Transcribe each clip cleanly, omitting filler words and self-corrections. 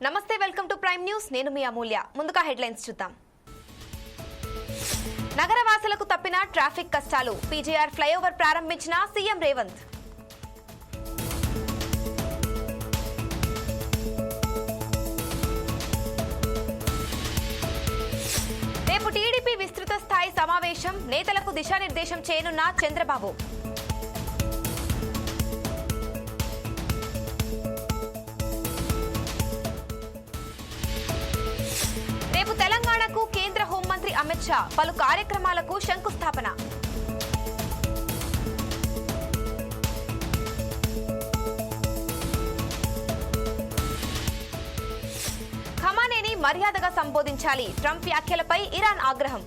నమస్తే, welcome to prime news. నేను మీ అమూల్య. ముందుగా హెడ్లైన్స్ చూద్దాం. నగరవాసులకు తప్పిన ట్రాఫిక్ కష్టాలు. పీజీఆర్ ఫ్లైఓవర్ ప్రారంభించిన సీఎం రేవంత్. రేపు టీడీపీ విస్తృత స్థాయి సమావేశం. నేతలకు దిశానిర్దేశం చేయనున్న చంద్రబాబు. రేపు తెలంగాణకు కేంద్ర హోంమంత్రి అమిత్ షా. పలు కార్యక్రమాలకు శంకుస్థాపన. ఖమానేని మర్యాదగా సంబోధించాలి. ట్రంప్ వ్యాఖ్యలపై ఇరాన్ ఆగ్రహం.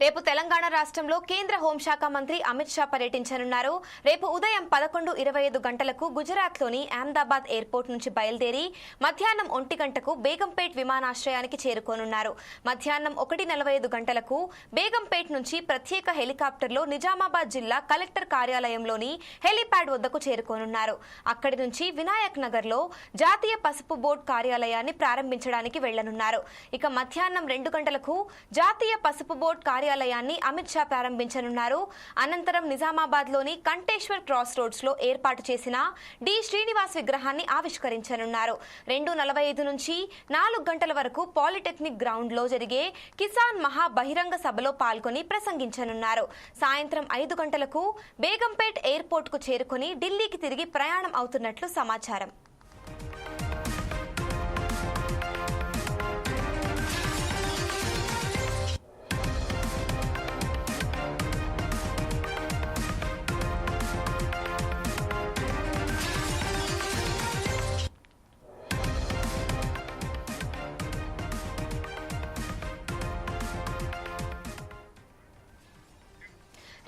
రేపు తెలంగాణ రాష్ట్రంలో కేంద్ర హోంశాఖ మంత్రి అమిత్ షా పర్యటించనున్నారు. రేపు ఉదయం 11:25 గంటలకు గుజరాత్లోని అహ్మదాబాద్ ఎయిర్పోర్ట్ నుంచి బయలుదేరి మధ్యాహ్నం 1 గంటకు బేగంపేట్ విమానాశ్రయానికి చేరుకోనున్నారు. మధ్యాహ్నం 1:45 గంటలకు బేగంపేట్ నుంచి ప్రత్యేక హెలికాప్టర్లో నిజామాబాద్ జిల్లా కలెక్టర్ కార్యాలయంలోని హెలీప్యాడ్ వద్దకు చేరుకోనున్నారు. అక్కడి నుంచి వినాయక్ నగర్లో జాతీయ పసుపు బోర్డు కార్యాలయాన్ని ప్రారంభించడానికి వెళ్లనున్నారు. ఇక మధ్యాహ్నం 2 గంటలకు జాతీయ పసుపు బోర్డు కార్యాలయాన్ని అమిత్ షా ప్రారంభించనున్నారు. అనంతరం నిజామాబాద్ లోని కంటేశ్వర్ క్రాస్ రోడ్స్ లో ఏర్పాటు చేసిన డి శ్రీనివాస్ విగ్రహాన్ని ఆవిష్కరించనున్నారు. 2:45 నుంచి 4 గంటల వరకు పాలిటెక్నిక్ గ్రౌండ్ లో జరిగే కిసాన్ మహా బహిరంగ సభలో పాల్గొని ప్రసంగించనున్నారు. సాయంత్రం 5 గంటలకు బేగంపేట్ ఎయిర్పోర్ట్ కు చేరుకుని ఢిల్లీకి తిరిగి ప్రయాణం అవుతున్నట్లు సమాచారం.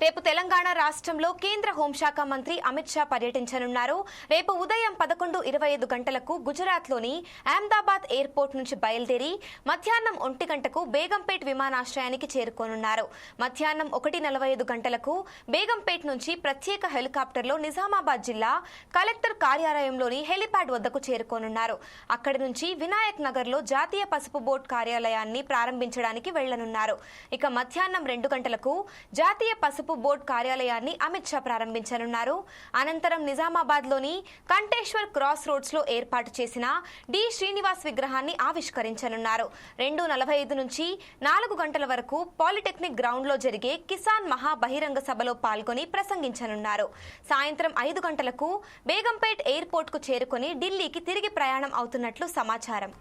రేపు తెలంగాణ రాష్ట్రంలో కేంద్ర హోంశాఖ మంత్రి అమిత్ షా పర్యటించనున్నారు. రేపు ఉదయం 11:25 గంటలకు గుజరాత్లోని అహ్మదాబాద్ ఎయిర్పోర్ట్ నుంచి బయలుదేరి మధ్యాహ్నం 1 గంటకు బేగంపేట్ విమానాశ్రయానికి చేరుకోనున్నారు. మధ్యాహ్నం 1:45 గంటలకు బేగంపేట్ నుంచి ప్రత్యేక హెలికాప్టర్లో నిజామాబాద్ జిల్లా కలెక్టర్ కార్యాలయంలోని హెలీప్యాడ్ వద్దకు చేరుకోనున్నారు. అక్కడి నుంచి వినాయక్ నగర్లో జాతీయ పసుపు బోర్డు కార్యాలయాన్ని ప్రారంభించడానికి వెళ్లనున్నారు. ఇక మధ్యాహ్నం 2 గంటలకు జాతీయ పసుపు బోర్డు కార్యాలయాన్ని అమిత్ షా ప్రారంభించనున్నారు. అనంతరం నిజామాబాద్ లోని కంటేశ్వర్ క్రాస్ రోడ్స్ లో ఏర్పాటు చేసిన డి శ్రీనివాస్ విగ్రహాన్ని ఆవిష్కరించనున్నారు. 2:45 నుంచి 4 గంటల వరకు పాలిటెక్నిక్ గ్రౌండ్ లో జరిగే కిసాన్ మహా బహిరంగ సభలో పాల్గొని ప్రసంగించనున్నారు. సాయంత్రం 5 గంటలకు బేగంపేట్ ఎయిర్పోర్ట్ కు చేరుకుని ఢిల్లీకి తిరిగి ప్రయాణం అవుతున్నట్లు సమాచారం.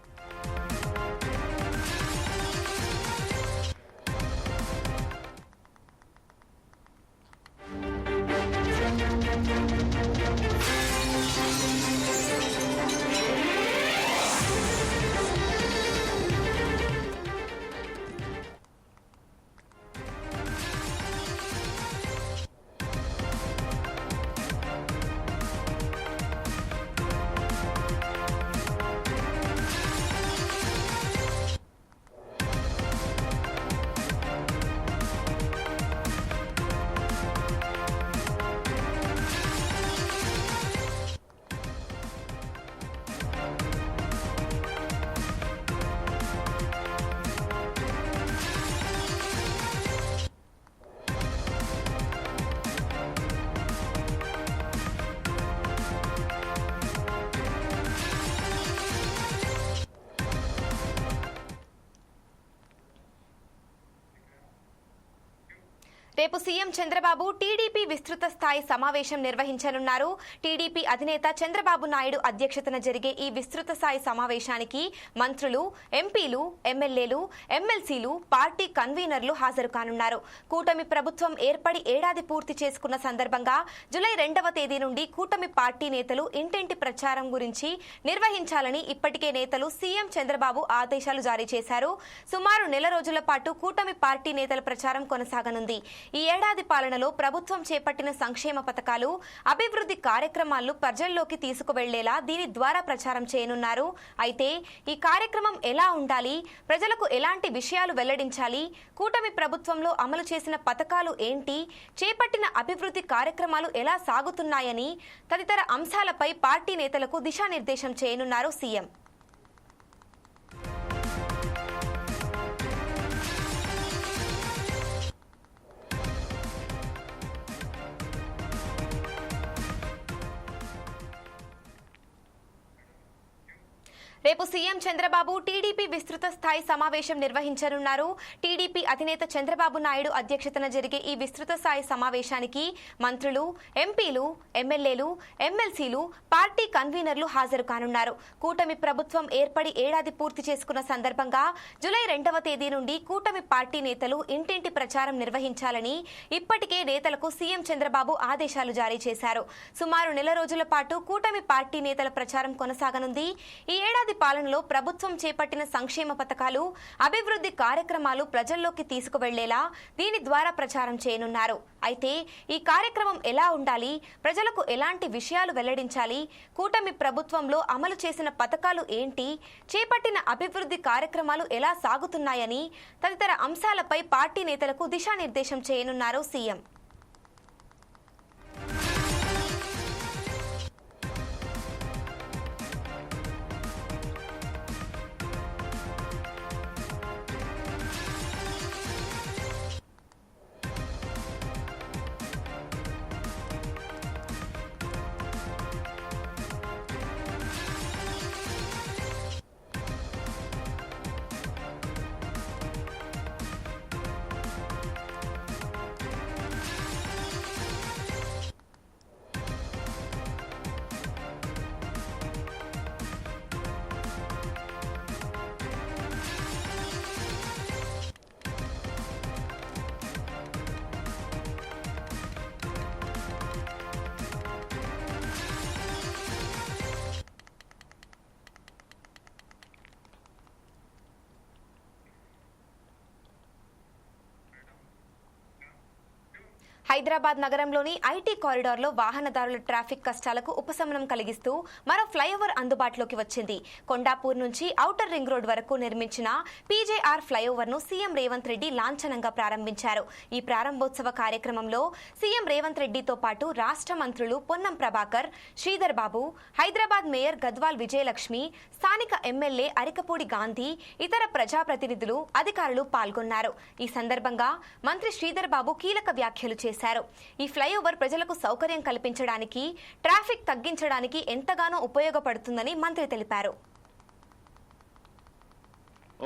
రేపు సీఎం చంద్రబాబు టీడీపీ విస్తృత స్థాయి సమావేశం నిర్వహించనున్నారు. టీడీపీ అధినేత చంద్రబాబు నాయుడు అధ్యక్షతన జరిగే ఈ విస్తృత స్థాయి సమావేశానికి మంత్రులు, ఎంపీలు, ఎమ్మెల్యేలు, ఎమ్మెల్సీలు, పార్టీ కన్వీనర్లు హాజరు కానున్నారు. కూటమి ప్రభుత్వం ఏర్పడి ఏడాది పూర్తి చేసుకున్న సందర్భంగా జూలై 2వ తేదీ నుండి కూటమి పార్టీ నేతలు ఇంటింటి ప్రచారం గురించి నిర్వహించాలని ఇప్పటికే నేతలు సీఎం చంద్రబాబు ఆదేశాలు జారీ చేశారు. సుమారు నెల రోజుల పాటు కూటమి పార్టీ నేతల ప్రచారం కొనసాగనుంది. ఈ ఏడాది పాలనలో ప్రభుత్వం చేపట్టిన సంక్షేమ పథకాలు, అభివృద్ధి కార్యక్రమాలను ప్రజల్లోకి తీసుకువెళ్లేలా దీని ద్వారా ప్రచారం చేయనున్నారు. అయితే ఈ కార్యక్రమం ఎలా ఉండాలి, ప్రజలకు ఎలాంటి విషయాలు వెల్లడించాలి, కూటమి ప్రభుత్వంలో అమలు చేసిన పథకాలు ఏంటి, చేపట్టిన అభివృద్ధి కార్యక్రమాలు ఎలా సాగుతున్నాయని తదితర అంశాలపై పార్టీ నేతలకు దిశానిర్దేశం చేయనున్నారు సీఎం. రేపు సీఎం చంద్రబాబు టీడీపీ విస్తృత స్థాయి సమావేశం నిర్వహించనున్నారు. టీడీపీ అధినేత చంద్రబాబు నాయుడు అధ్యక్షతన జరిగే ఈ విస్తృత స్థాయి సమావేశానికి మంత్రులు, ఎంపీలు, ఎమ్మెల్యేలు, ఎమ్మెల్సీలు, పార్టీ కన్వీనర్లు హాజరు కానున్నారు. కూటమి ప్రభుత్వం ఏర్పడి ఏడాది పూర్తి చేసుకున్న సందర్భంగా జూలై 2వ తేదీ నుండి కూటమి పార్టీ నేతలు ఇంటింటి ప్రచారం నిర్వహించాలని ఇప్పటికే నేతలకు సీఎం చంద్రబాబు ఆదేశాలు జారీ చేశారు. సుమారు నెల రోజుల పాటు కూటమి పార్టీ నేతల ప్రచారం కొనసాగనుంది. ఈ ఏడాది పాలనలో ప్రభుత్వం చేపట్టిన సంక్షేమ పథకాలు, అభివృద్ధి కార్యక్రమాలు ప్రజల్లోకి తీసుకువెళ్లేలా దీని ద్వారా ప్రచారం చేయనున్నారు. అయితే ఈ కార్యక్రమం ఎలా ఉండాలి, ప్రజలకు ఎలాంటి విషయాలు వెల్లడించాలి, కూటమి ప్రభుత్వంలో అమలు చేసిన పథకాలు ఏంటి, చేపట్టిన అభివృద్ధి కార్యక్రమాలు ఎలా సాగుతున్నాయని తదితర అంశాలపై పార్టీ నేతలకు దిశానిర్దేశం చేయనున్నారు సీఎం. హైదరాబాద్ నగరంలోని ఐటీ కారిడార్లో వాహనదారుల ట్రాఫిక్ కష్టాలకు ఉపశమనం కలిగిస్తూ మరో ఫ్లైఓవర్ అందుబాటులోకి వచ్చింది. కొండాపూర్ నుంచి ఔటర్ రింగ్ రోడ్ వరకు నిర్మించిన పీజేఆర్ ఫ్లైఓవర్ను సీఎం రేవంత్ రెడ్డి లాంఛనంగా ప్రారంభించారు. ఈ ప్రారంభోత్సవ కార్యక్రమంలో సీఎం రేవంత్ రెడ్డితో పాటు రాష్ట్ర మంత్రులు పొన్నం ప్రభాకర్, శ్రీధర్ బాబు, హైదరాబాద్ మేయర్ గద్వాల్ విజయలక్ష్మి, స్థానిక ఎమ్మెల్యే అరికపూడి గాంధీ, ఇతర ప్రజాప్రతినిధులు, అధికారులు పాల్గొన్నారు. ఈ సందర్భంగా మంత్రి శ్రీధర్ బాబు కీలక వ్యాఖ్యలు చేశారు. ఈ ఫ్లైఓవర్ ప్రజలకు సౌకర్యం కల్పించడానికి, ట్రాఫిక్ తగ్గించడానికి ఎంతగానో ఉపయోగపడుతుందని మంత్రి తెలిపారు.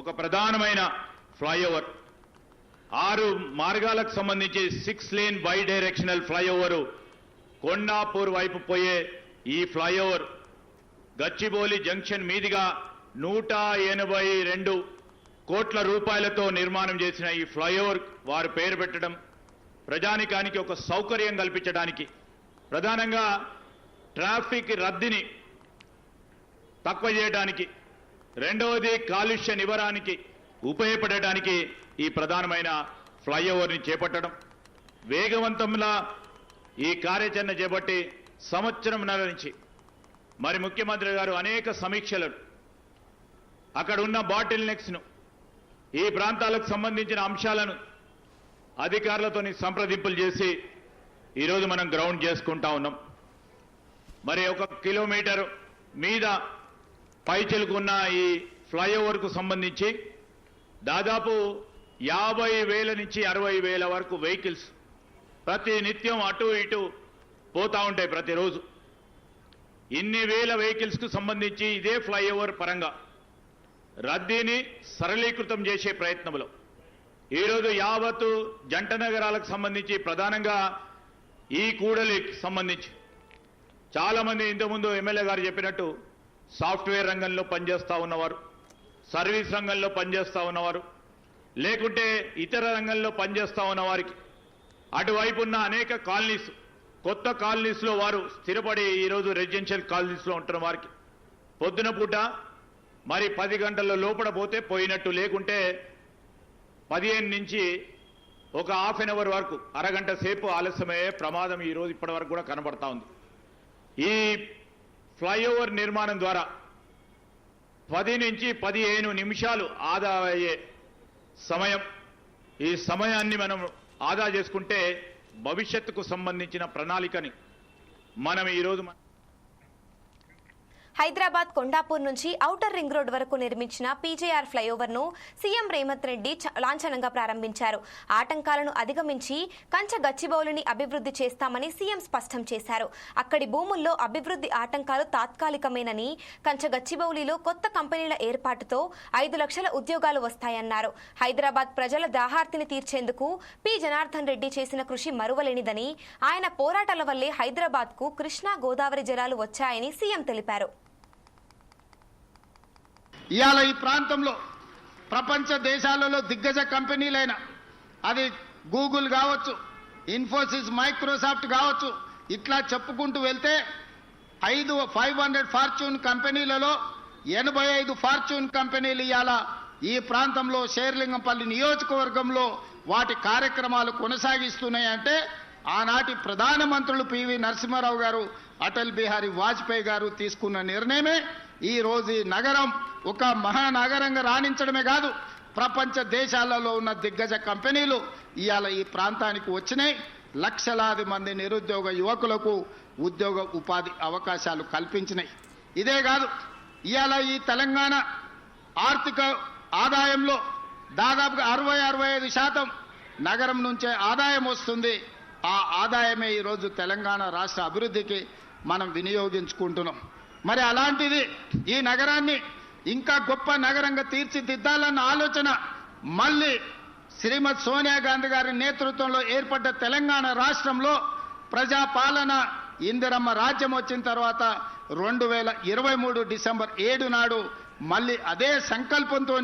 ఒక ప్రధానమైన ఫ్లైఓవర్ 6 మార్గాలకు సంబంధించి 6 lane by directional flyover Kondapur వైపు పోయే ఈ ఫ్లైఓవర్ గచ్చిబౌలి జంక్షన్ మీదుగా 182 కోట్ల రూపాయలతో నిర్మాణం చేసిన ఈ ఫ్లైఓవర్ వారు పేరు పెట్టడం ప్రజానికానికి ఒక సౌకర్యం కల్పించడానికి, ప్రధానంగా ట్రాఫిక్ రద్దీని తక్కువ చేయడానికి, రెండవది కాలుష్య నివారణకి ఉపయోగపడడానికి ఈ ప్రధానమైన ఫ్లైఓవర్ని చేపట్టడం, వేగవంతంగా ఈ కార్యాచరణ చేపట్టి సంవత్సరంన్నర నుంచి మరి ముఖ్యమంత్రి గారు అనేక సమీక్షలను, అక్కడ ఉన్న బాటిల్ నెక్స్ను, ఈ ప్రాంతాలకు సంబంధించిన అంశాలను అధికారులతో సంప్రదింపులు చేసి ఈరోజు మనం గ్రౌండ్ చేసుకుంటా ఉన్నాం. మరి 1 కిలోమీటర్ మీద పైచెలుకున్న ఈ ఫ్లైఓవర్కు సంబంధించి దాదాపు 50,000 నుంచి 60,000 వరకు వెహికల్స్ ప్రతి నిత్యం అటు ఇటు పోతా ఉంటాయి. ప్రతిరోజు ఇన్ని వేల వెహికల్స్కు సంబంధించి ఇదే ఫ్లైఓవర్ పరంగా రద్దీని సరళీకృతం చేసే ప్రయత్నంలో ఈరోజు యావత్తు జంట నగరాలకు సంబంధించి ప్రధానంగా ఈ కూడలికి సంబంధించి చాలా మంది ఇంతకుముందు ఎమ్మెల్యే గారు చెప్పినట్టు సాఫ్ట్వేర్ రంగంలో పనిచేస్తా ఉన్నవారు, సర్వీస్ రంగంలో పనిచేస్తా ఉన్నవారు, లేకుంటే ఇతర రంగంలో పనిచేస్తా ఉన్న వారికి అటువైపు ఉన్న అనేక కాలనీస్, కొత్త కాలనీస్లో వారు స్థిరపడి ఈరోజు రెసిడెన్షియల్ కాలనీస్లో ఉంటున్న వారికి పొద్దున పూట మరి 10 గంటల లోపల పోతే పోయినట్టు, లేకుంటే 15 నుంచి ఒక హాఫ్ అన్ అవర్ వరకు అరగంట సేపు ఆలస్యమయ్యే ప్రమాదం ఈరోజు ఇప్పటి వరకు కూడా కనబడతా ఉంది. ఈ ఫ్లైఓవర్ నిర్మాణం ద్వారా 10 నుంచి 15 నిమిషాలు ఆదా అయ్యే సమయం, ఈ సమయాన్ని మనం ఆదా చేసుకుంటే భవిష్యత్తుకు సంబంధించిన ప్రణాళికని మనం ఈరోజు హైదరాబాద్ కొండాపూర్ నుంచి ఔటర్ రింగ్ రోడ్ వరకు నిర్మించిన పీజేఆర్ ఫ్లైఓవర్ ను సీఎం రేవంత్ రెడ్డి లాంఛనంగా ప్రారంభించారు. ఆటంకాలను అధిగమించి కంచ గచ్చిబౌలిని అభివృద్ధి చేస్తామని సీఎం స్పష్టం చేశారు. అక్కడి భూముల్లో అభివృద్ధి ఆటంకాలు తాత్కాలికమేనని, కంచ గచ్చిబౌలిలో కొత్త కంపెనీల ఏర్పాటుతో 5 లక్షల ఉద్యోగాలు వస్తాయన్నారు. హైదరాబాద్ ప్రజల దాహార్తిని తీర్చేందుకు పి జనార్దన్ రెడ్డి చేసిన కృషి మరువలేనిదని, ఆయన పోరాటాల వల్లే హైదరాబాద్ కు కృష్ణా గోదావరి జలాలు వచ్చాయని సీఎం తెలిపారు. ఇవాళ ఈ ప్రాంతంలో ప్రపంచ దేశాలలో దిగ్గజ కంపెనీలైన అది గూగుల్ కావచ్చు, ఇన్ఫోసిస్, మైక్రోసాఫ్ట్ కావచ్చు, ఇట్లా చెప్పుకుంటూ వెళ్తే 500 ఫార్చ్యూన్ కంపెనీలలో 85 ఫార్చ్యూన్ కంపెనీలు ఇవాళ ఈ ప్రాంతంలో శేర్లింగంపల్లి నియోజకవర్గంలో వాటి కార్యక్రమాలు కొనసాగిస్తున్నాయంటే ఆనాటి ప్రధానమంత్రులు పివి నరసింహారావు గారు, అటల్ బిహారీ వాజ్పేయి గారు తీసుకున్న నిర్ణయమే ఈ రోజు ఈ నగరం ఒక మహానగరంగా రాణించడమే కాదు, ప్రపంచ దేశాలలో ఉన్న దిగ్గజ కంపెనీలు ఇవాళ ఈ ప్రాంతానికి వచ్చినాయి. లక్షలాది మంది నిరుద్యోగ యువకులకు ఉద్యోగ ఉపాధి అవకాశాలు కల్పించినాయి. ఇదే కాదు, ఇవాళ ఈ తెలంగాణ ఆర్థిక ఆదాయంలో దాదాపుగా 60-65% నగరం నుంచే ఆదాయం వస్తుంది. ఆ ఆదాయమే ఈరోజు తెలంగాణ రాష్ట్ర అభివృద్ధికి మనం వినియోగించుకుంటున్నాం. మరి అలాంటిది ఈ నగరాన్ని ఇంకా గొప్ప నగరంగా తీర్చిదిద్దాలన్న ఆలోచన మళ్ళీ శ్రీమతి సోనియా గాంధీ గారి నేతృత్వంలో ఏర్పడ్డ తెలంగాణ రాష్ట్రంలో ప్రజాపాలన ఇందిరమ్మ రాజ్యం వచ్చిన తర్వాత 2023 డిసెంబర్ 7 నాడు మళ్ళీ అదే సంకల్పంతో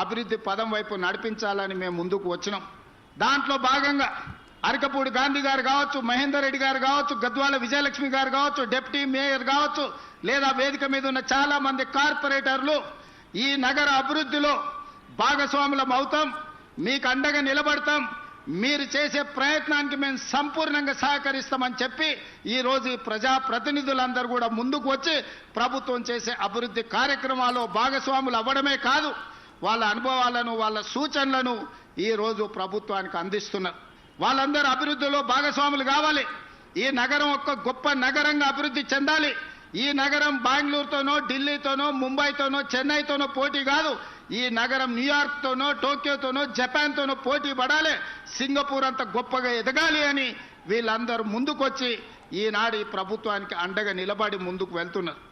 అభివృద్ధి పదం వైపు నడిపించాలని మేము ముందుకు వచ్చినాం. దాంట్లో భాగంగా అరకపూడి గాంధీ గారు కావచ్చు, మహేందర్ రెడ్డి గారు కావచ్చు, గద్వాల విజయలక్ష్మి గారు కావచ్చు, డిప్యూటీ మేయర్ కావచ్చు, లేదా వేదిక మీద ఉన్న చాలా మంది కార్పొరేటర్లు ఈ నగర అభివృద్ధిలో భాగస్వాములం అవుతాం, మీకు అండగా నిలబడతాం, మీరు చేసే ప్రయత్నానికి మేము సంపూర్ణంగా సహకరిస్తామని చెప్పి ఈ రోజు ప్రజాప్రతినిధులందరూ కూడా ముందుకు వచ్చి ప్రభుత్వం చేసే అభివృద్ధి కార్యక్రమాల్లో భాగస్వాములు అవ్వడమే కాదు, వాళ్ళ అనుభవాలను, వాళ్ళ సూచనలను ఈ రోజు ప్రభుత్వానికి అందిస్తున్నారు. వాళ్ళందరూ అభివృద్ధిలో భాగస్వాములు కావాలి. ఈ నగరం ఒక గొప్ప నగరంగా అభివృద్ధి చెందాలి. ఈ నగరం బెంగళూరుతోనో, ఢిల్లీతోనో, ముంబైతోనో, చెన్నైతోనో పోటీ కాదు. ఈ నగరం న్యూయార్క్తోనో, టోక్యోతోనో, జపాన్తోనో పోటీ పడాలి. సింగపూర్ అంత గొప్పగా ఎదగాలి అని వీళ్ళందరూ ముందుకొచ్చి ఈనాడు ఈ ప్రభుత్వానికి అండగా నిలబడి ముందుకు వెళ్తున్నారు.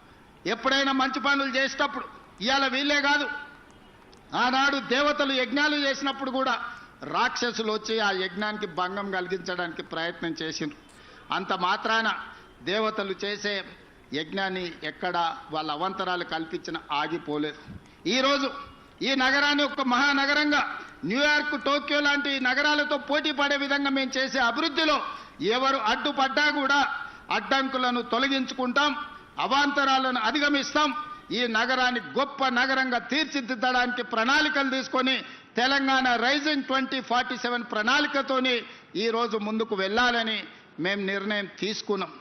ఎప్పుడైనా మంచి పనులు చేసేటప్పుడు ఇవాళ వీళ్ళే కాదు, ఆనాడు దేవతలు యజ్ఞాలు చేసినప్పుడు కూడా రాక్షసులు వచ్చి ఆ యజ్ఞానికి భంగం కలిగించడానికి ప్రయత్నం చేసిండ్రు. అంత మాత్రాన దేవతలు చేసే యజ్ఞాన్ని ఎక్కడ వాళ్ళ అవంతరాలు కల్పించిన ఆగిపోలేదు. ఈరోజు ఈ నగరాన్ని ఒక మహానగరంగా న్యూయార్క్, టోక్యో లాంటి నగరాలతో పోటీ పడే విధంగా మేము చేసే అభివృద్ధిలో ఎవరు అడ్డుపడ్డా కూడా అడ్డంకులను తొలగించుకుంటాం, అవాంతరాలను అధిగమిస్తాం. ఈ నగరాన్ని గొప్ప నగరంగా తీర్చిదిద్దడానికి ప్రణాళికలు తీసుకొని తెలంగాణ రైజింగ్ 2047 ప్రణాళికతోని ఈ రోజు ముందుకు వెళ్ళాలని మేము నిర్ణయం తీసుకున్నాం.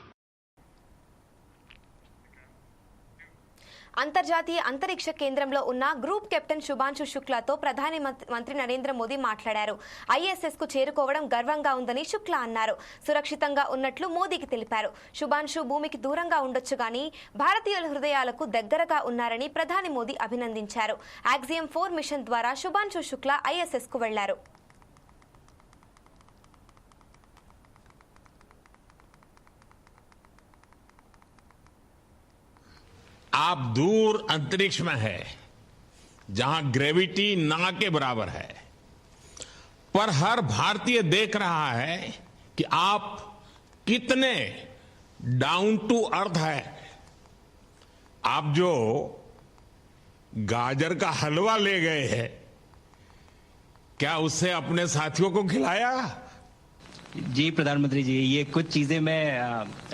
అంతర్జాతీయ అంతరిక్ష కేంద్రంలో ఉన్న గ్రూప్ కెప్టెన్ శుభాంశు శుక్లాతో ప్రధాని మంత్రి నరేంద్ర మోదీ మాట్లాడారు. ఐఎస్ఎస్ కు చేరుకోవడం గర్వంగా ఉందని శుక్లా అన్నారు. సురక్షితంగా ఉన్నట్లు మోదీకి తెలిపారు. శుభాంశు భూమికి దూరంగా ఉండొచ్చు గానీ భారతీయుల హృదయాలకు దగ్గరగా ఉన్నారని ప్రధాని మోదీ అభినందించారు. యాక్సియం 4 మిషన్ ద్వారా శుభాంశు శుక్లా ఐఎస్ఎస్ కు వెళ్లారు. आप दूर अंतरिक्ष में है, जहां ग्रेविटी ना के बराबर है, पर हर भारतीय देख रहा है कि आप कितने डाउन टू अर्थ है। आप जो गाजर का हलवा ले गए हैं, क्या उससे अपने साथियों को खिलाया? जी प्रधानमंत्री जी, ये कुछ चीजें मैं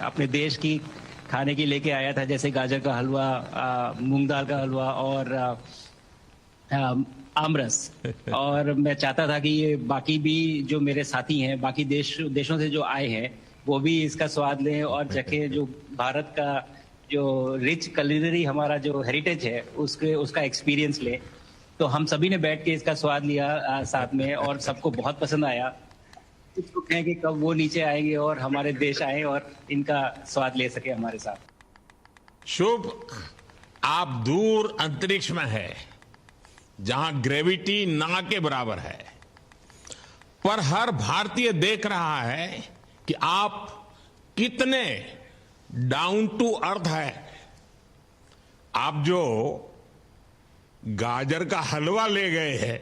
अपने देश की खाने की लेके आया था, जैसे गाजर का हलवा, मूंग दाल का हलवा और आमरस। और मैं चाहता था कि ये बाकी भी जो मेरे साथी हैं, बाकी देशों से जो आए हैं, वो भी इसका स्वाद लें और चखें, जो भारत का जो रिच कलिनरी हमारा जो हेरिटेज है उसका एक्सपीरियंस लें। तो हम सभी ने बैठ के इसका स्वाद लिया साथ में, और सबको बहुत पसंद आया। कुछ तो कहें कि कब वो नीचे आएंगे और हमारे देश आए और इनका स्वाद ले सके हमारे साथ। शुभ, आप दूर अंतरिक्ष में है, जहां ग्रेविटी ना के बराबर है, पर हर भारतीय देख रहा है कि आप कितने डाउन टू अर्थ है। आप जो गाजर का हलवा ले गए हैं,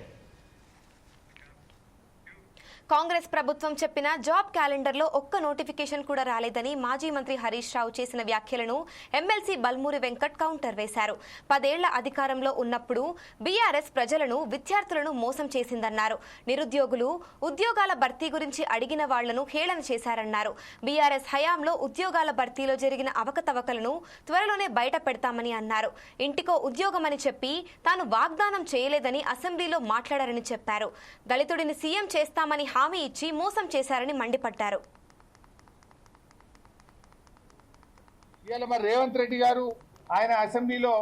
కాంగ్రెస్ ప్రభుత్వం చెప్పిన జాబ్ క్యాలెండర్లో ఒక్క నోటిఫికేషన్ కూడా రాలేదని మాజీ మంత్రి హరీష్ రావు చేసిన వ్యాఖ్యలను ఎమ్మెల్సీ బల్మూరి వెంకట్ కౌంటర్ వేశారు. 10 ఏళ్ల అధికారంలో ఉన్నప్పుడు బీఆర్ఎస్ ప్రజలను, విద్యార్థులను మోసం చేసిందన్నారు. నిరుద్యోగులు ఉద్యోగాల భర్తీ గురించి అడిగిన వాళ్లను హేళన చేశారన్నారు. బీఆర్ఎస్ హయాంలో ఉద్యోగాల భర్తీలో జరిగిన అవకతవకలను త్వరలోనే బయట పెడతామని అన్నారు. ఇంటికో ఉద్యోగమని చెప్పి తాను వాగ్దానం చేయలేదని అసెంబ్లీలో మాట్లాడారని చెప్పారు. దళితుడిని సీఎం చేస్తామని హామీ ఇచ్చి మోసం చేశారని మండిపడ్డారు. ఇవాళ మరి రేవంత్ రెడ్డి గారు ఆయన అసెంబ్లీలో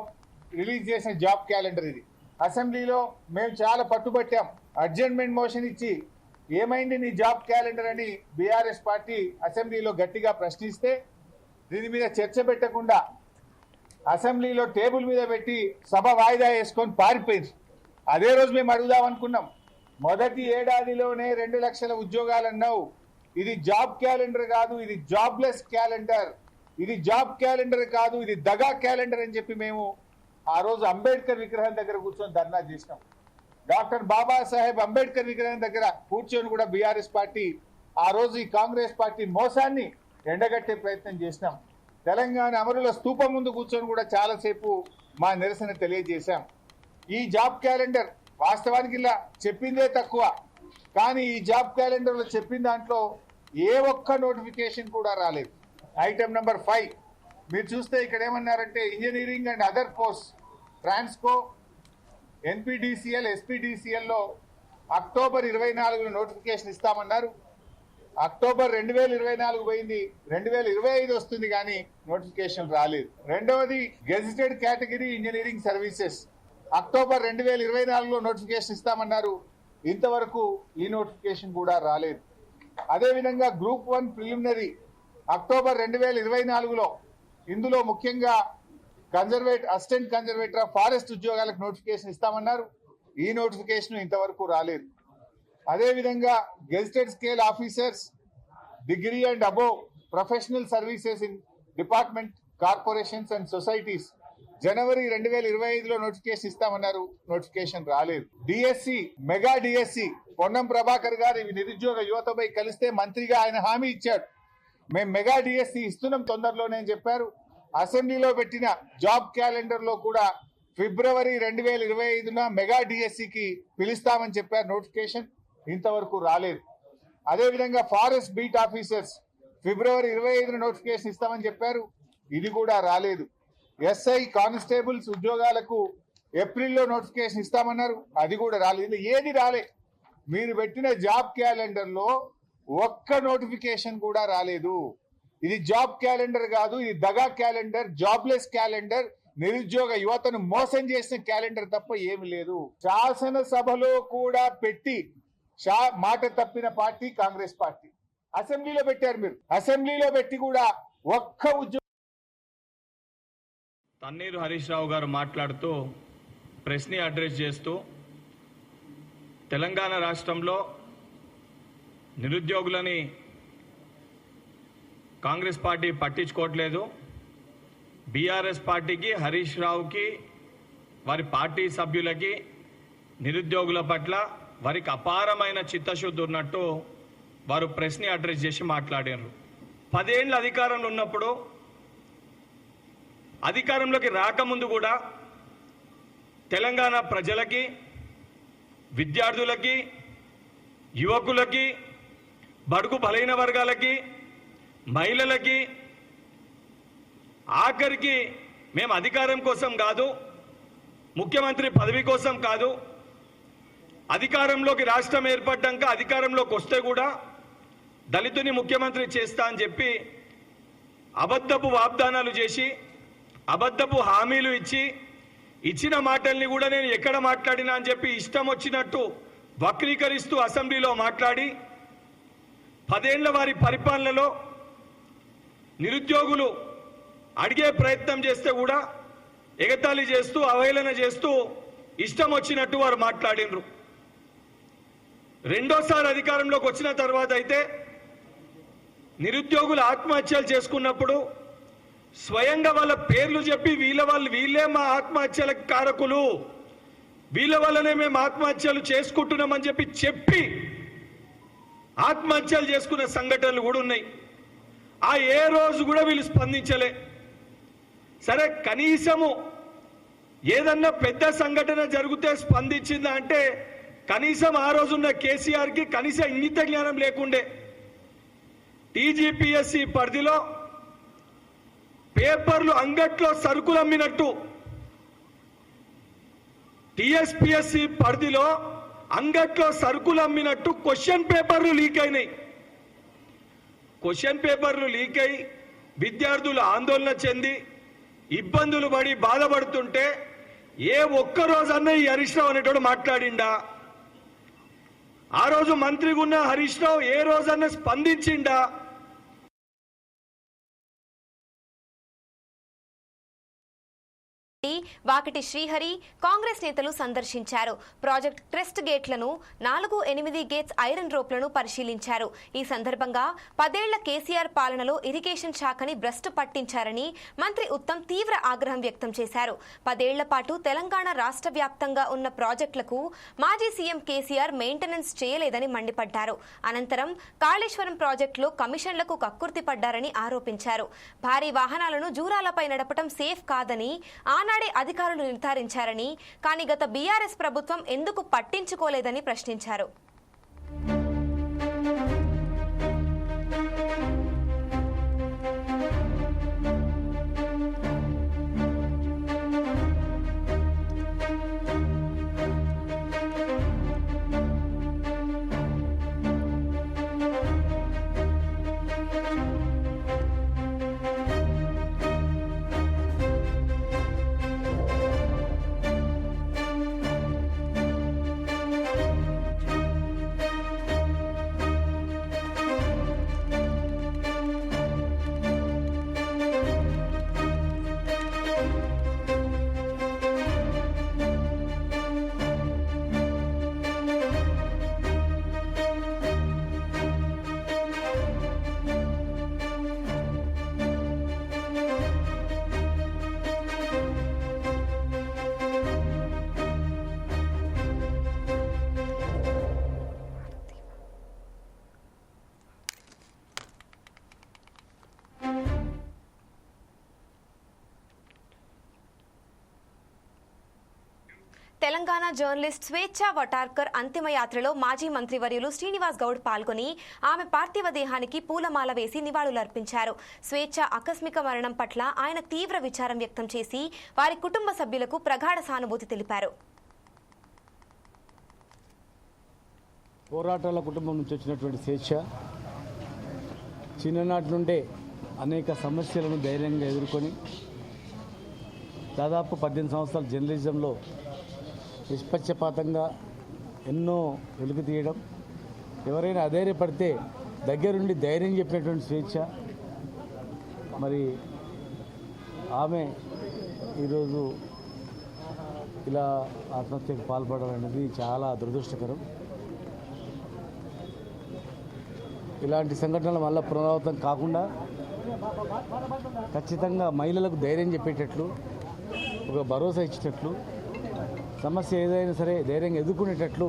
రిలీజ్ చేసిన జాబ్ క్యాలెండర్ ఇది. అసెంబ్లీలో మేము చాలా పట్టుబట్టాం, అడ్జర్న్మెంట్ మోషన్ ఇచ్చి ఏమైంది నీ జాబ్ క్యాలెండర్ అని బీఆర్ఎస్ పార్టీ అసెంబ్లీలో గట్టిగా ప్రశ్నిస్తే దీని మీద చర్చ పెట్టకుండా అసెంబ్లీలో టేబుల్ మీద పెట్టి సభ వాయిదా వేసుకొని పారిపోయింది. అదే రోజు మేము అడుగుదాం అనుకున్నాం, మొదటి ఏడాదిలోనే 2 లక్షల ఉద్యోగాలు అన్నావు, ఇది జాబ్ క్యాలెండర్ కాదు, ఇది జాబ్లెస్ క్యాలెండర్, ఇది జాబ్ క్యాలెండర్ కాదు, ఇది దగా క్యాలెండర్ అని చెప్పి మేము ఆ రోజు అంబేద్కర్ విగ్రహం దగ్గర కూర్చొని ధర్నా చేసినాం. డాక్టర్ బాబాసాహెబ్ అంబేద్కర్ విగ్రహం దగ్గర కూర్చొని కూడా బీఆర్ఎస్ పార్టీ ఆ రోజు ఈ కాంగ్రెస్ పార్టీ మోసాన్ని ఎండగట్టే ప్రయత్నం చేసినాం. తెలంగాణ అమరుల స్తూపం ముందు కూర్చొని కూడా చాలాసేపు మా నిరసన తెలియజేశాం. ఈ జాబ్ క్యాలెండర్ వాస్తవానికి ఇలా చెప్పిందే తక్కువ, కానీ ఈ జాబ్ క్యాలెండర్లో చెప్పిన దాంట్లో ఏ ఒక్క నోటిఫికేషన్ కూడా రాలేదు. ఐటమ్ నెంబర్ 5 మీరు చూస్తే ఇక్కడ ఏమన్నారంటే engineering and other course Transco, NPDCL, ఎస్పీడీసీఎల్లో అక్టోబర్ 24 నోటిఫికేషన్ ఇస్తామన్నారు. అక్టోబర్ 2024 పోయింది, 2025 వస్తుంది కానీ నోటిఫికేషన్ రాలేదు. రెండవది gazetted category engineering services, October 2024లో నోటిఫికేషన్ ఇస్తామన్నారు, ఇంతవరకు ఈ నోటిఫికేషన్ కూడా రాలేదు. అదేవిధంగా గ్రూప్ 1 ప్రిలిమినరీ అక్టోబర్ 2024లో, ఇందులో ముఖ్యంగా అసిస్టెంట్ కన్జర్వేటర్ ఆఫ్ ఫారెస్ట్ ఉద్యోగాలకు నోటిఫికేషన్ ఇస్తామన్నారు, ఈ నోటిఫికేషన్ ఇంతవరకు రాలేదు. అదేవిధంగా gazetted scale officers, degree and above professional services in department, corporations and societies జనవరి 2025లో నోటిఫికేషన్ ఇస్తామన్నారు, నోటిఫికేషన్ రాలేదు. DSC, mega DSC Ponnam Prabhakar garu ఇవి నిరుద్యోగ యువతపై కలిస్తే మంత్రిగా ఆయన హామీ ఇచ్చాడు, మేము మెగా డిఎస్సి ఇస్తున్నాం తొందరలోనే అని చెప్పారు. అసెంబ్లీలో పెట్టిన జాబ్ క్యాలెండర్ లో కూడా ఫిబ్రవరి 2025న మెగా డిఎస్సికి పిలుస్తామని చెప్పారు, నోటిఫికేషన్ ఇంతవరకు రాలేదు. అదేవిధంగా ఫారెస్ట్ బీట్ ఆఫీసర్స్ ఫిబ్రవరి 25న నోటిఫికేషన్ ఇస్తామని చెప్పారు, ఇది కూడా రాలేదు. ఎస్ఐ కానిస్టేబుల్స్ ఉద్యోగాలకు ఏప్రిల్లో నోటిఫికేషన్ ఇస్తామన్నారు, అది కూడా రాలేదు. ఏది రాలే. మీరు పెట్టిన జాబ్ క్యాలెండర్ లో ఒక్క నోటిఫికేషన్ కూడా రాలేదు. ఇది జాబ్ క్యాలెండర్ కాదు, ఇది దగా క్యాలెండర్, జాబ్లెస్ క్యాలెండర్, నిరుద్యోగ యువతను మోసం చేసిన క్యాలెండర్ తప్ప ఏమి లేదు. శాసనసభలో కూడా పెట్టి మాట తప్పిన పార్టీ కాంగ్రెస్ పార్టీ. అసెంబ్లీలో పెట్టారు మీరు, అసెంబ్లీలో పెట్టి కూడా ఒక్క ఉద్యోగం. తన్నీరు హరీష్ రావు గారు మాట్లాడుతూ ప్రెస్ని అడ్రస్ చేస్తూ తెలంగాణ రాష్ట్రంలో నిరుద్యోగులని కాంగ్రెస్ పార్టీ పట్టించుకోవట్లేదు, బీఆర్ఎస్ పార్టీకి, హరీష్ రావుకి, వారి పార్టీ సభ్యులకి నిరుద్యోగుల పట్ల వారికి అపారమైన చిత్తశుద్ధి ఉన్నట్టు వారు ప్రెస్ని అడ్రస్ చేసి మాట్లాడారు. 10 ఏళ్ళ అధికారంలో ఉన్నప్పుడు, అధికారంలోకి రాకముందు కూడా తెలంగాణ ప్రజలకి, విద్యార్థులకి, యువకులకి, బడుగు బలైన వర్గాలకి, మహిళలకి, ఆఖరికి మేము అధికారం కోసం కాదు, ముఖ్యమంత్రి పదవి కోసం కాదు, అధికారంలోకి రాష్ట్రం ఏర్పడ్డాక అధికారంలోకి వస్తే కూడా దళితుని ముఖ్యమంత్రి చేస్తా అని చెప్పి అబద్ధపు వాగ్దానాలు చేసి, అబద్ధపు హామీలు ఇచ్చి, ఇచ్చిన మాటల్ని కూడా నేను ఎక్కడ మాట్లాడినా అని చెప్పి ఇష్టం వచ్చినట్టు వక్రీకరిస్తూ అసెంబ్లీలో మాట్లాడి 10 ఏళ్ల వారి పరిపాలనలో నిరుద్యోగులు అడిగే ప్రయత్నం చేస్తే కూడా ఎగతాళి చేస్తూ, అవహేళన చేస్తూ ఇష్టం వచ్చినట్టు వారు మాట్లాడినరు. రెండోసారి అధికారంలోకి వచ్చిన తర్వాత అయితే నిరుద్యోగులు ఆత్మహత్యలు చేసుకున్నప్పుడు స్వయంగా వాళ్ళ పేర్లు చెప్పి వీళ్ళే మా ఆత్మహత్యలకు కారకులు, వీళ్ళ వల్లనే మేము ఆత్మహత్యలు చేసుకుంటున్నామని చెప్పి ఆత్మహత్యలు చేసుకున్న సంఘటనలు కూడా ఉన్నాయి. ఆ ఏ రోజు కూడా వీళ్ళు స్పందించలే. సరే, కనీసము ఏదన్నా పెద్ద సంఘటన జరిగితే స్పందించిందా అంటే కనీసం ఆ రోజున్న కేసీఆర్కి కనీస ఇంగిత జ్ఞానం లేకుండే. టీజీపీఎస్సీ పరిధిలో పేపర్లు అంగట్లో సరుకులు అమ్మినట్టు, టీఎస్పీఎస్సీ పరిధిలో అంగట్లో సరుకులు అమ్మినట్టు క్వశ్చన్ పేపర్లు లీక్ అయినాయి. క్వశ్చన్ పేపర్లు లీక్ అయి విద్యార్థులు ఆందోళన చెంది ఇబ్బందులు పడి బాధపడుతుంటే ఏ ఒక్కరోజన్నా ఈ హరీష్ రావు అనేటోడు మాట్లాడిండా? ఆ రోజు మంత్రిగా ఉన్న హరీష్ రావు ఏ రోజన్నా స్పందించిండా? వాకిటి శ్రీహరి కాంగ్రెస్ నేతలు సందర్శించారు. ప్రాజెక్ట్ క్రెస్ట్ గేట్లను 4-8 గేట్స్ ఐరన్ రోప్లను పరిశీలించారు. ఈ సందర్భంగా 10 ఏళ్ల కేసీఆర్ పాలనలో ఇరిగేషన్ శాఖని భ్రష్టు పట్టించారని మంత్రి ఉత్తమ్ తీవ్ర ఆగ్రహం వ్యక్తం చేశారు. 10 ఏళ్ల పాటు తెలంగాణ రాష్ట్ర వ్యాప్తంగా ఉన్న ప్రాజెక్టులకు మాజీ సీఎం కేసీఆర్ మెయింటెనెన్స్ చేయలేదని మండిపడ్డారు. అనంతరం కాళేశ్వరం ప్రాజెక్టులో కమిషన్లకు కక్కుర్తి పడ్డారని ఆరోపించారు. భారీ వాహనాలను జూరాలపై నడపడం సేఫ్ కాదని ఆనాడే అధికారులు నిర్ధారించారని, కానీ గత బీఆర్ఎస్ ప్రభుత్వం ఎందుకు పట్టించుకోలేదని ప్రశ్నించారు. తెలంగాణ జర్నలిస్ట్ స్వేచ్ఛ వటార్కర్ అంతిమయాత్రలో మాజీ మంత్రివర్యులు శ్రీనివాస్ గౌడ్ పాల్గొని ఆమె పార్థివ దేహానికి పూలమాల వేసి నివాళులర్పించారు. స్వేచ్ఛ ఆకస్మిక మరణం పట్ల ఆయన తీవ్ర విచారం వ్యక్తం చేసి వారి కుటుంబ సభ్యులకు ప్రగాఢ సానుభూతి తెలిపారు. పోరాటాల కుటుంబం నుంచి వచ్చినటువంటి స్వేచ్ఛ చిన్ననాటి నుండే అనేక సమస్యలను ధైర్యంగా ఎదుర్కొని దాదాపు 18 సంవత్సరాల జర్నలిజంలో నిష్పక్షపాతంగా ఎన్నో వెలుగు తీయడం, ఎవరైనా అధైర్యపడితే దగ్గరుండి ధైర్యం చెప్పినటువంటి స్వేచ్ఛ. మరి ఆమె ఈరోజు ఇలా ఆత్మహత్యకు పాల్పడడం అనేది చాలా దురదృష్టకరం. ఇలాంటి సంఘటనలు మళ్ళీ పునరావృతం కాకుండా ఖచ్చితంగా మహిళలకు ధైర్యం చెప్పేటట్లు, ఒక భరోసా ఇచ్చేటట్లు, సమస్య ఏదైనా సరే ధైర్యంగా ఎదుర్కొనేటట్లు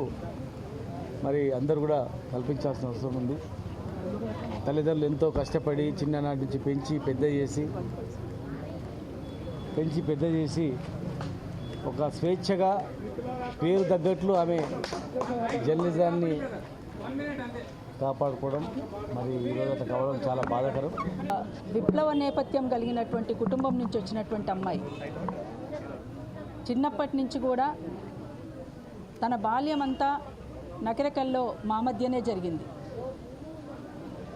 మరి అందరూ కూడా కల్పించాల్సిన అవసరం ఉంది. తల్లిదండ్రులు ఎంతో కష్టపడి చిన్ననాటి నుంచి పెంచి పెద్ద చేసి ఒక స్వేచ్ఛగా పేరు తగ్గట్లు ఆమె జర్నలిజాన్ని కాపాడుకోవడం మరి ఈరోజు అట్లా కావడం చాలా బాధాకరం. విప్లవ నేపథ్యం కలిగినటువంటి కుటుంబం నుంచి వచ్చినటువంటి అమ్మాయి చిన్నప్పటి నుంచి కూడా తన బాల్యం అంతా నకిరేకల్లో మా మధ్యనే జరిగింది.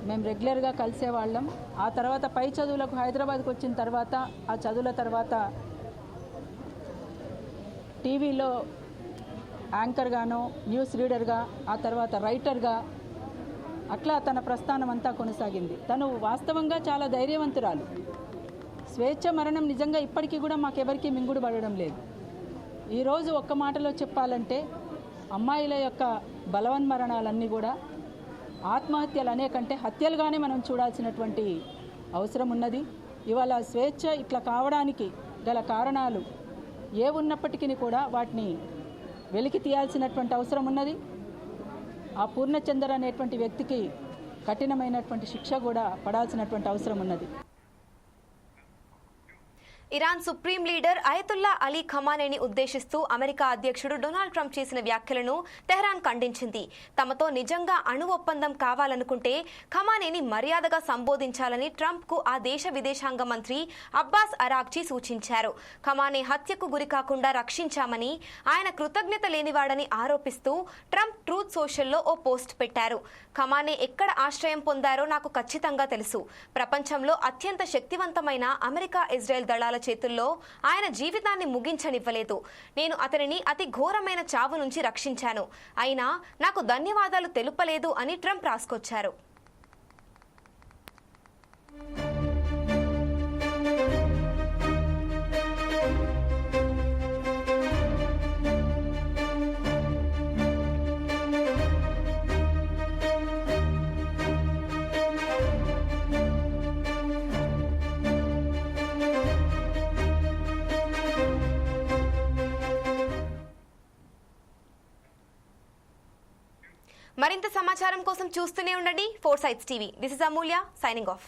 మేము రెగ్యులర్గా కలిసేవాళ్ళం. ఆ తర్వాత పై చదువులకు హైదరాబాద్కి వచ్చిన తర్వాత ఆ చదువుల తర్వాత టీవీలో యాంకర్గానో న్యూస్ రీడర్గా ఆ తర్వాత రైటర్గా అట్లా తన ప్రస్థానం అంతా కొనసాగింది. తను వాస్తవంగా చాలా ధైర్యవంతురాలు. స్వేచ్ఛ మరణం నిజంగా ఇప్పటికీ కూడా మాకెవరికీ మింగుడు పడడం లేదు. ఈరోజు ఒక్క మాటలో చెప్పాలంటే అమ్మాయిల యొక్క బలవన్మరణాలన్నీ కూడా ఆత్మహత్యలు అనే కంటే హత్యలుగానే మనం చూడాల్సినటువంటి అవసరం ఉన్నది. ఇవాళ స్వేచ్ఛ ఇట్లా కావడానికి గల కారణాలు ఏ ఉన్నప్పటికీ కూడా వాటిని వెలికి తీయాల్సినటువంటి అవసరం ఉన్నది. ఆ పూర్ణచందర్ అనేటువంటి వ్యక్తికి కఠినమైనటువంటి శిక్ష కూడా పడాల్సినటువంటి అవసరం ఉన్నది. Iran supreme leader Ayatollah Ali Khamenei ఉద్దేశిస్తూ అమెరికా అధ్యక్షుడు డొనాల్డ్ ట్రంప్ చేసిన వ్యాఖ్యలను తెహ్రాన్ ఖండించింది. తమతో నిజంగా అణు ఒప్పందం కావాలనుకుంటే ఖమానేని మర్యాదగా సంబోధించాలని ట్రంప్కు ఆ దేశ విదేశాంగ మంత్రి అబ్బాస్ అరాగ్చీ సూచించారు. ఖమానే హత్యకు గురికాకుండా రక్షించామని, ఆయన కృతజ్ఞత లేనివాడని ఆరోపిస్తూ ట్రంప్ ట్రూత్ సోషల్లో ఓ పోస్ట్ పెట్టారు. ఖమానే ఎక్కడ ఆశ్రయం పొందారో నాకు ఖచ్చితంగా తెలుసు. ప్రపంచంలో అత్యంత శక్తివంతమైన అమెరికా ఇజ్రాయెల్ దళాల చేతుల్లో ఆయన జీవితాన్ని ముగించనివ్వలేదు. నేను అతనిని అతి ఘోరమైన చావు నుంచి రక్షించాను. అయినా నాకు ధన్యవాదాలు తెలుపలేదు అని ట్రంప్ రాసుకొచ్చారు. మరింత సమాచారం కోసం చూస్తూనే ఉండండి 4 Sides TV. This is Amulya signing off.